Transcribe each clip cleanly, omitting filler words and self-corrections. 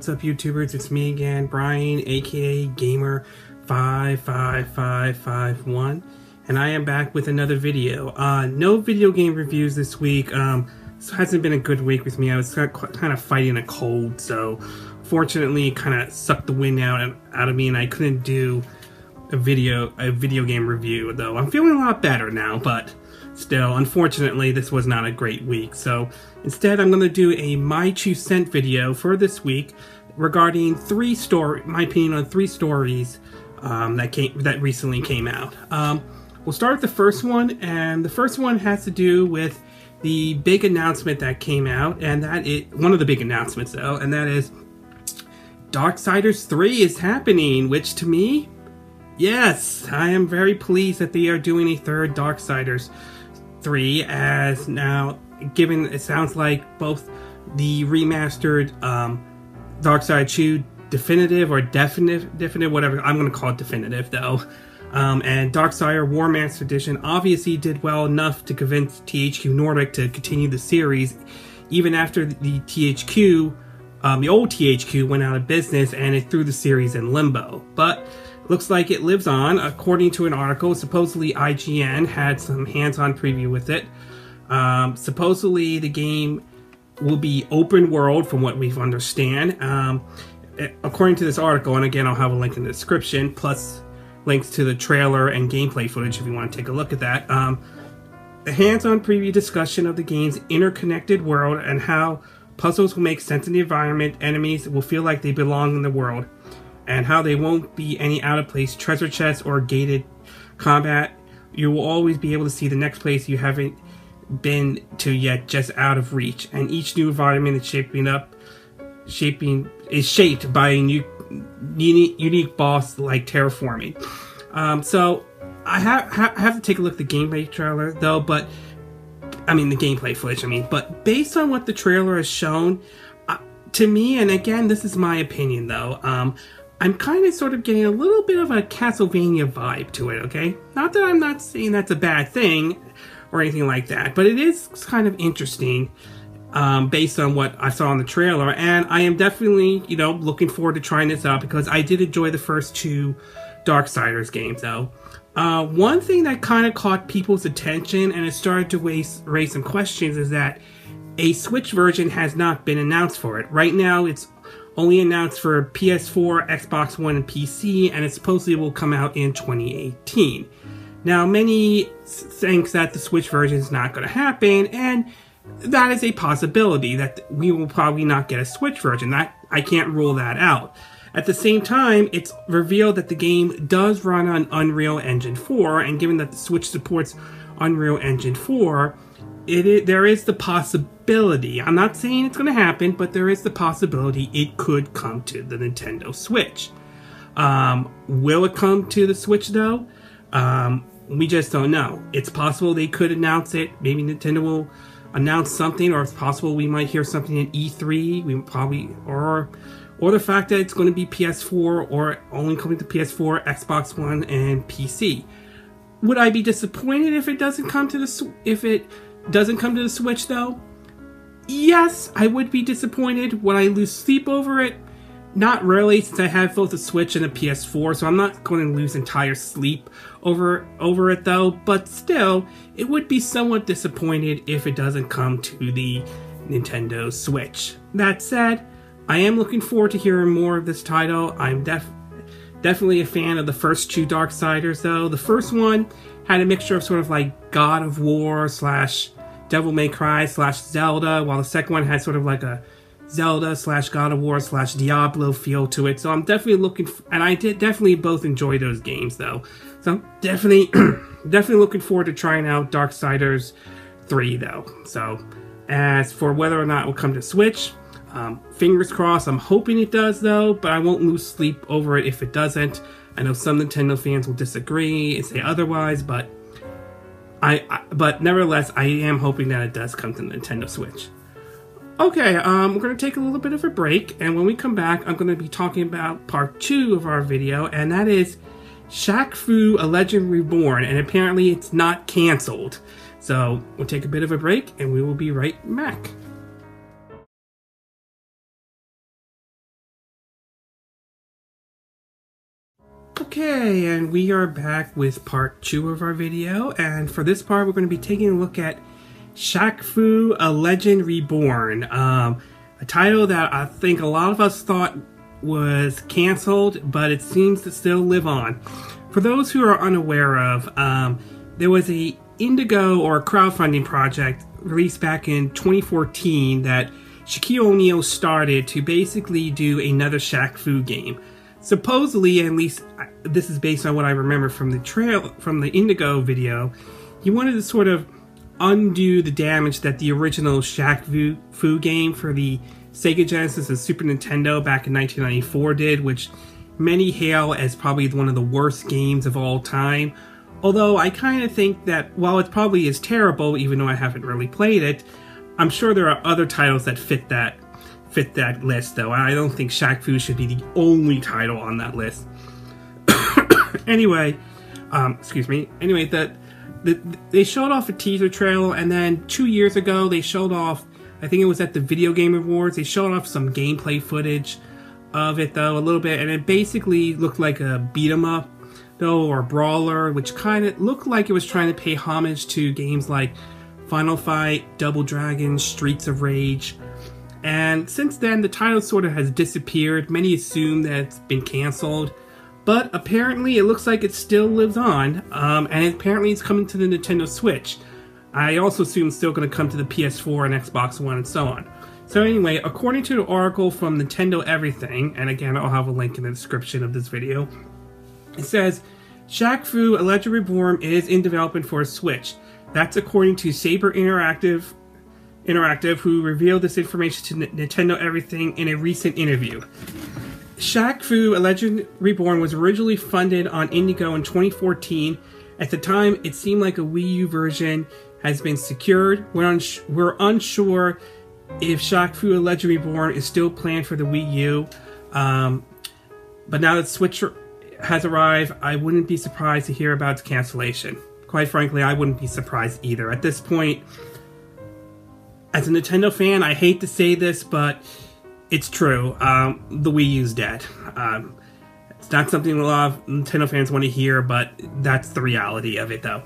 what's up YouTubers, it's me again, Brian, aka Gamer55551, and I am back with another video. No video game reviews this week. This hasn't been a good week with me. I was kind of fighting a cold, so fortunately it kind of sucked the wind out of me and I couldn't do a video game review, though I'm feeling a lot better now, but still, unfortunately, this was not a great week. So instead, I'm going to do a My 2 Cent video for this week regarding my opinion on three stories that recently came out. We'll start with the first one, and the first one has to do with the big announcement that came out, and that is one of the big announcements, though, and that is Darksiders 3 is happening, which to me, yes, I am very pleased that they are doing a third Darksiders 3, as now, given it sounds like both the remastered Darksiders 2 definitive or definitive, whatever, I'm going to call it definitive though, and Darksiders War Master Edition obviously did well enough to convince THQ Nordic to continue the series, even after the old THQ went out of business and it threw the series in limbo. But looks like it lives on. According to an article, supposedly IGN had some hands-on preview with it. Supposedly the game will be open world from what we understand. According to this article, and again I'll have a link in the description, plus links to the trailer and gameplay footage if you want to take a look at that. A hands-on preview discussion of the game's interconnected world and how puzzles will make sense in the environment, enemies will feel like they belong in the world, and how they won't be any out-of-place treasure chests or gated combat. You will always be able to see the next place you haven't been to yet, just out of reach. And each new environment is shaped by a unique boss like terraforming. So I have to take a look at the gameplay trailer though, but I mean the gameplay footage. But based on what the trailer has shown, to me, and again this is my opinion though, I'm kind of sort of getting a little bit of a Castlevania vibe to it, okay? Not that I'm not saying that's a bad thing or anything like that, but it is kind of interesting based on what I saw in the trailer, and I am definitely, looking forward to trying this out because I did enjoy the first two Darksiders games, though. One thing that kind of caught people's attention and it started to raise some questions is that a Switch version has not been announced for it. Right now, it's only announced for PS4, Xbox One, and PC, and it supposedly will come out in 2018. Now, many think that the Switch version is not going to happen, and that is a possibility that we will probably not get a Switch version. I can't rule that out. At the same time, it's revealed that the game does run on Unreal Engine 4, and given that the Switch supports Unreal Engine 4, there is the possibility, I'm not saying it's going to happen, but there is the possibility it could come to the Nintendo Switch. Will it come to the Switch though? We just don't know. It's possible they could announce it. Maybe Nintendo will announce something, or it's possible we might hear something in E3. We probably, or the fact that it's going to be PS4 or only coming to PS4, Xbox One, and PC. Would I be disappointed if it doesn't come to the Switch though? Yes, I would be disappointed. Would I lose sleep over it? Not really, since I have both a Switch and a PS4, so I'm not going to lose entire sleep over it though, but still, it would be somewhat disappointed if it doesn't come to the Nintendo Switch. That said, I am looking forward to hearing more of this title. I'm definitely a fan of the first two Darksiders though. The first one had a mixture of sort of like God of War / Devil May Cry / Zelda, while the second one had sort of like a Zelda / God of War / Diablo feel to it. So I'm definitely and I did definitely both enjoy those games though. So I'm definitely looking forward to trying out Darksiders 3 though. So as for whether or not it will come to Switch, fingers crossed. I'm hoping it does though, but I won't lose sleep over it if it doesn't. I know some Nintendo fans will disagree and say otherwise, but but nevertheless, I am hoping that it does come to the Nintendo Switch. Okay, we're going to take a little bit of a break, and when we come back, I'm going to be talking about part 2 of our video, and that is Shaq Fu, A Legend Reborn, and apparently it's not cancelled. So, we'll take a bit of a break, and we will be right back. Okay, and we are back with part 2 of our video, and for this part we're going to be taking a look at Shaq Fu, A Legend Reborn, a title that I think a lot of us thought was cancelled, but it seems to still live on. For those who are unaware of, there was a Indigo or crowdfunding project released back in 2014 that Shaquille O'Neal started to basically do another Shaq Fu game. Supposedly, at least this is based on what I remember from the Indigo video, he wanted to sort of undo the damage that the original Shaq Fu game for the Sega Genesis and Super Nintendo back in 1994 did, which many hail as probably one of the worst games of all time. Although I kind of think that while it probably is terrible, even though I haven't really played it, I'm sure there are other titles that fit that list, though. I don't think Shaq Fu should be the only title on that list. Anyway, excuse me. Anyway, they showed off a teaser trailer, and then 2 years ago they showed off, I think it was at the Video Game Awards, they showed off some gameplay footage of it, though, a little bit, and it basically looked like a beat-em-up, though, or a brawler, which kind of looked like it was trying to pay homage to games like Final Fight, Double Dragon, Streets of Rage. And since then, the title sort of has disappeared. Many assume that it's been cancelled, but apparently it looks like it still lives on, and apparently it's coming to the Nintendo Switch. I also assume it's still going to come to the PS4 and Xbox One and so on. So anyway, according to the article from Nintendo Everything, and again, I'll have a link in the description of this video, it says, Shaq Fu, A Legend Reborn is in development for a Switch. That's according to Saber Interactive, who revealed this information to Nintendo Everything in a recent interview. Shaq Fu, A Legend Reborn was originally funded on Indigo in 2014. At the time, it seemed like a Wii U version has been secured. We're unsure if Shaq Fu, A Legend Reborn is still planned for the Wii U. But now that Switch has arrived, I wouldn't be surprised to hear about its cancellation. Quite frankly, I wouldn't be surprised either. At this point, as a Nintendo fan, I hate to say this, but it's true. The Wii U's dead. It's not something a lot of Nintendo fans want to hear, but that's the reality of it, though.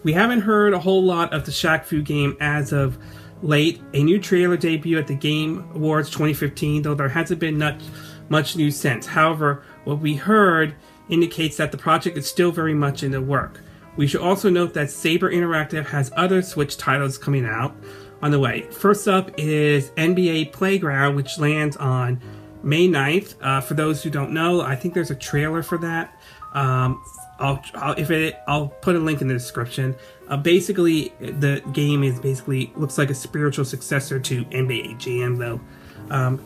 We haven't heard a whole lot of the Shaq Fu game as of late. A new trailer debuted at the Game Awards 2015, though there hasn't been much news since. However, what we heard indicates that the project is still very much in the work. We should also note that Saber Interactive has other Switch titles coming out on the way. First up is NBA Playground, which lands on May 9th. For those who don't know, I think there's a trailer for that. I'll put a link in the description. Basically, the game looks like a spiritual successor to NBA Jam, though.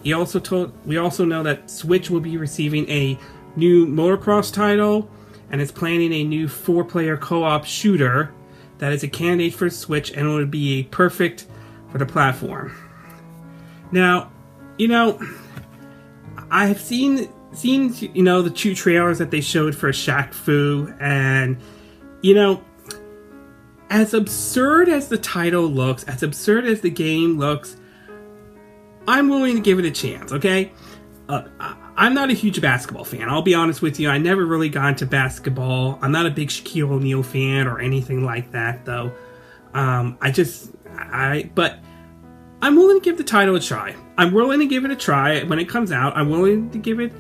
We also know that Switch will be receiving a new motocross title, and it's planning a new 4-player co-op shooter that is a candidate for Switch, and it would be perfect for the platform. Now, I have seen the 2 trailers that they showed for Shaq Fu, and as absurd as the title looks, as absurd as the game looks, I'm willing to give it a chance, okay? I'm not a huge basketball fan. I'll be honest with you. I never really got into basketball. I'm not a big Shaquille O'Neal fan or anything like that, though. But I'm willing to give the title a try. I'm willing to give it a try when it comes out. I'm willing to give it,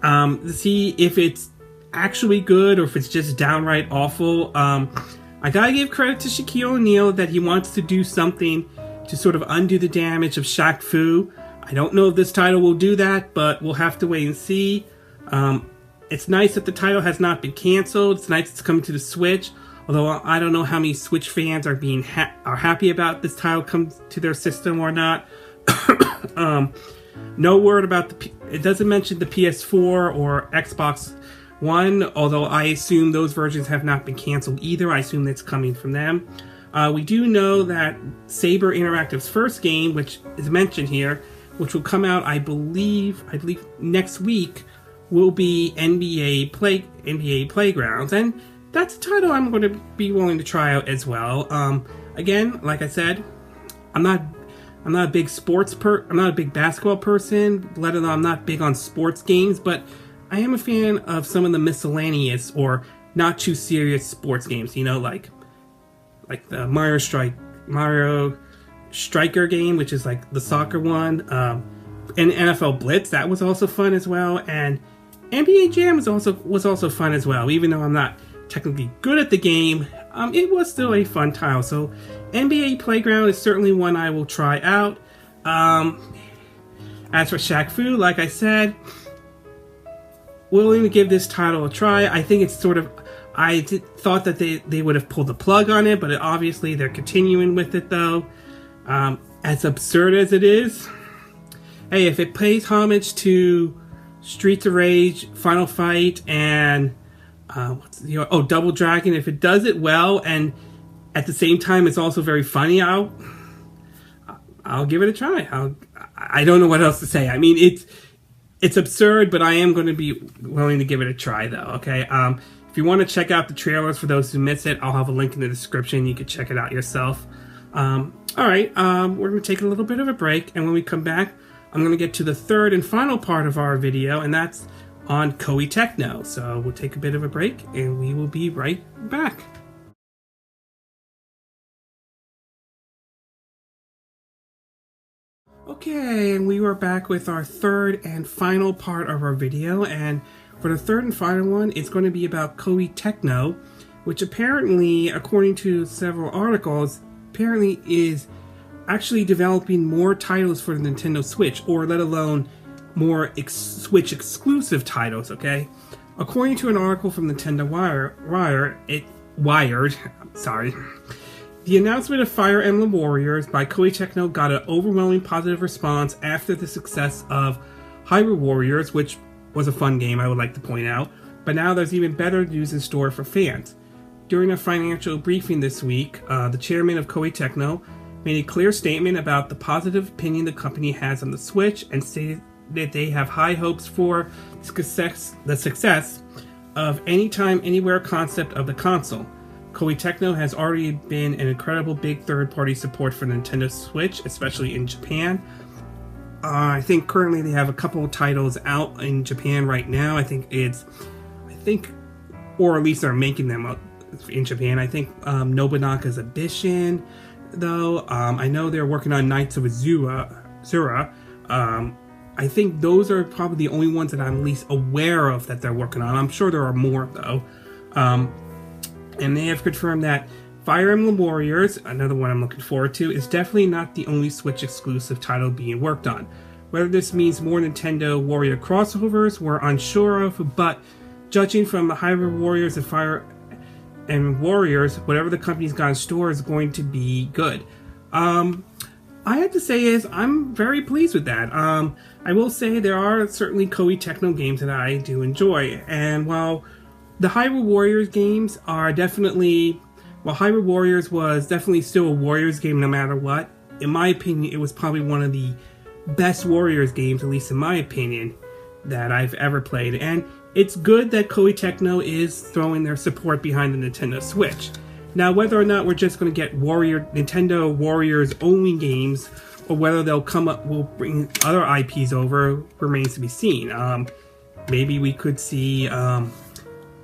to see if it's actually good or if it's just downright awful. I gotta give credit to Shaquille O'Neal that he wants to do something to sort of undo the damage of Shaq Fu. I don't know if this title will do that, but we'll have to wait and see. It's nice that the title has not been canceled. It's nice it's coming to the Switch. Although I don't know how many Switch fans are happy about this title coming to their system or not. No word about it doesn't mention the PS4 or Xbox One, although I assume those versions have not been canceled either. I assume that's coming from them. We do know that Saber Interactive's first game, which is mentioned here, which will come out, I believe next week, will be NBA Playgrounds, and that's a title I'm going to be willing to try out as well. Again, like I said, I'm not a big basketball person, let alone I'm not big on sports games, but I am a fan of some of the miscellaneous or not too serious sports games. You know, like the Mario Striker game, which is like the soccer one, and NFL Blitz. That was also fun as well, and NBA Jam was also fun as well. Even though I'm not technically good at the game, it was still a fun title. So NBA Playground is certainly one I will try out. As for Shaq Fu, like I said, willing to give this title a try. I think it's sort of, thought that they would have pulled the plug on it, but obviously they're continuing with it though. As absurd as it is, hey, if it pays homage to Streets of Rage, Final Fight, and Double Dragon, if it does it well and at the same time it's also very funny, I'll give it a try. I don't know what else to say. I mean, it's absurd, but I am going to be willing to give it a try, though, okay? If you want to check out the trailers, for those who miss it, I'll have a link in the description. You can check it out yourself. Alright, we're going to take a little bit of a break, and when we come back, I'm going to get to the third and final part of our video, and that's on Koei Tecmo. So we'll take a bit of a break, and we will be right back. Okay, and we are back with our third and final part of our video, and for the third and final one, it's going to be about Koei Tecmo, which apparently, according to several articles, apparently is actually developing more titles for the Nintendo Switch, or let alone more Switch exclusive titles, okay? According to an article from Nintendo Wired, the announcement of Fire Emblem Warriors by Koei Tecmo got an overwhelming positive response after the success of Hyrule Warriors, which was a fun game, I would like to point out, but now there's even better news in store for fans. During a financial briefing this week, the chairman of Koei Tecmo made a clear statement about the positive opinion the company has on the Switch and stated that they have high hopes for the success of anytime, anywhere concept of the console. Koei Tecmo has already been an incredible big third-party support for Nintendo Switch, especially in Japan. I think currently they have a couple of titles out in Japan right now. Or at least they're making them up in Japan. I think Nobunaga's Ambition, though. I know they're working on Knights of Azura. I think those are probably the only ones that I'm least aware of that they're working on. I'm sure there are more, though. And they have confirmed that Fire Emblem Warriors, another one I'm looking forward to, is definitely not the only Switch exclusive title being worked on. Whether this means more Nintendo Warrior crossovers, we're unsure of, but judging from the Hyrule Warriors and Fire Emblem Warriors, whatever the company's got in store is going to be good. I have to say is I'm very pleased with that. I will say there are certainly Koei Tecmo games that I do enjoy, and while the Hyrule Warriors games are definitely, while Hyrule Warriors was definitely still a Warriors game no matter what, in my opinion, it was probably one of the best Warriors games, at least in my opinion, that I've ever played. And it's good that Koei Tecmo is throwing their support behind the Nintendo Switch. Now, whether or not we're just going to get Nintendo Warriors only games, or whether they'll bring other IPs over, remains to be seen. Maybe we could see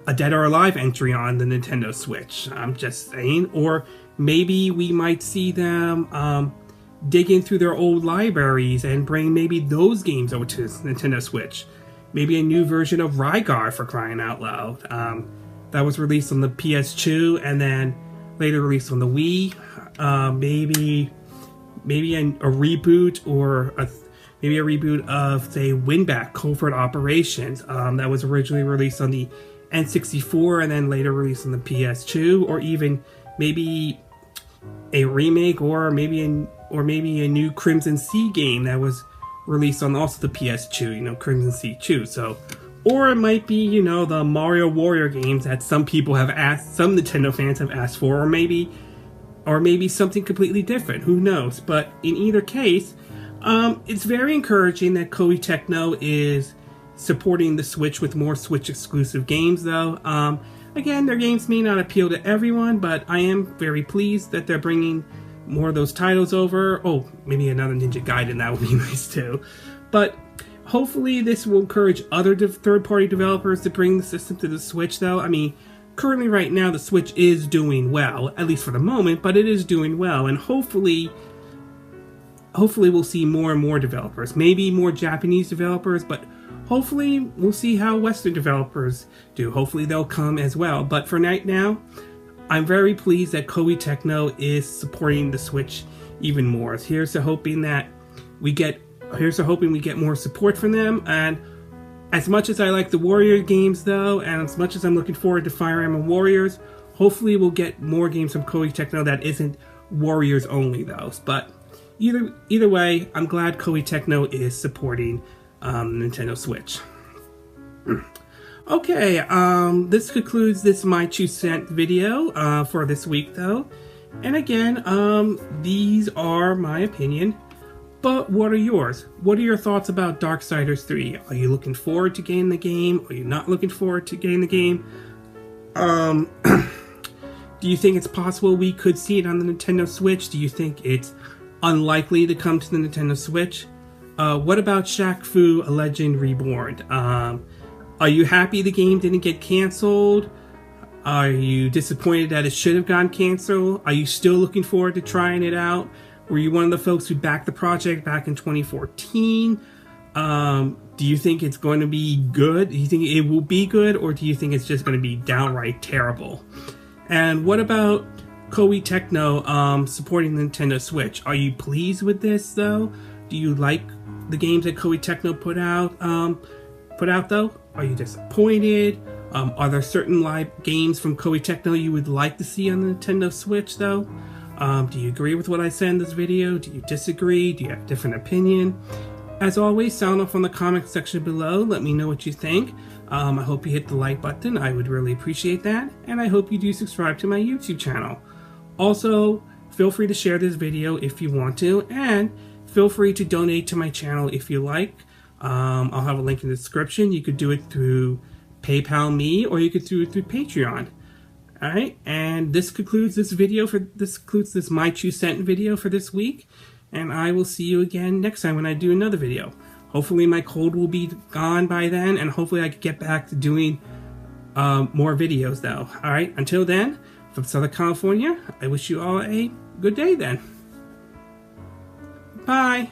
a Dead or Alive entry on the Nintendo Switch. I'm just saying. Or maybe we might see them dig in through their old libraries and bring maybe those games over to Nintendo Switch. Maybe a new version of Rygar, for crying out loud. That was released on the PS2 and then later released on the Wii. Maybe a reboot, or maybe a reboot of, say, Winback Covert Operations that was originally released on the N64 and then later released on the PS2, or even maybe a remake, or maybe a new Crimson Sea game that was released on also the PS2, Crimson Sea 2. So, or it might be, the Mario Warrior games that some people have asked, some Nintendo fans have asked for, or maybe something completely different. Who knows? But in either case, it's very encouraging that Koei Tecmo is supporting the Switch with more Switch exclusive games, though. Again, their games may not appeal to everyone, but I am very pleased that they're bringing more of those titles over. Oh, maybe another Ninja Gaiden, that would be nice too. But Hopefully this will encourage other third-party developers to bring the system to the Switch, though. I mean, currently right now the Switch is doing well, at least for the moment, but it is doing well, and hopefully we'll see more and more developers, maybe more Japanese developers, but hopefully we'll see how Western developers do. Hopefully they'll come as well. But for right now, I'm very pleased that Koei Tecmo is supporting the Switch even more. Here's to hoping we get more support from them. And as much as I like the Warrior games though, and as much as I'm looking forward to Fire Emblem Warriors, hopefully we'll get more games from Koei Tecmo that isn't Warriors only though. But either way, I'm glad Koei Tecmo is supporting Nintendo Switch. Okay, this concludes this My 2 Cent video for this week though. And again, these are my opinion, but what are yours? What are your thoughts about Darksiders 3? Are you looking forward to getting the game? Are you not looking forward to getting the game? Do you think it's possible we could see it on the Nintendo Switch? Do you think it's unlikely to come to the Nintendo Switch? What about Shaq Fu, A Legend Reborn? Are you happy the game didn't get canceled? Are you disappointed that it should have gone canceled? Are you still looking forward to trying it out? Were you one of the folks who backed the project back in 2014? Do you think it's going to be good? Do you think it will be good? Or do you think it's just going to be downright terrible? And what about Koei Tecmo supporting the Nintendo Switch? Are you pleased with this though? Do you like the games that Koei Tecmo put out though? Are you disappointed? Are there certain live games from Koei Tecmo you would like to see on the Nintendo Switch though? Do you agree with what I said in this video? Do you disagree? Do you have a different opinion? As always, sound off on the comment section below. Let me know what you think. I hope you hit the like button. I would really appreciate that. And I hope you do subscribe to my YouTube channel. Also, feel free to share this video if you want to. And feel free to donate to my channel if you like. I'll have a link in the description. You could do it through PayPal me, or you could do it through Patreon. Alright, and this concludes this My 2 Cent video for this week. And I will see you again next time when I do another video. Hopefully my cold will be gone by then, and hopefully I can get back to doing more videos though. Alright, until then, from Southern California, I wish you all a good day then. Bye!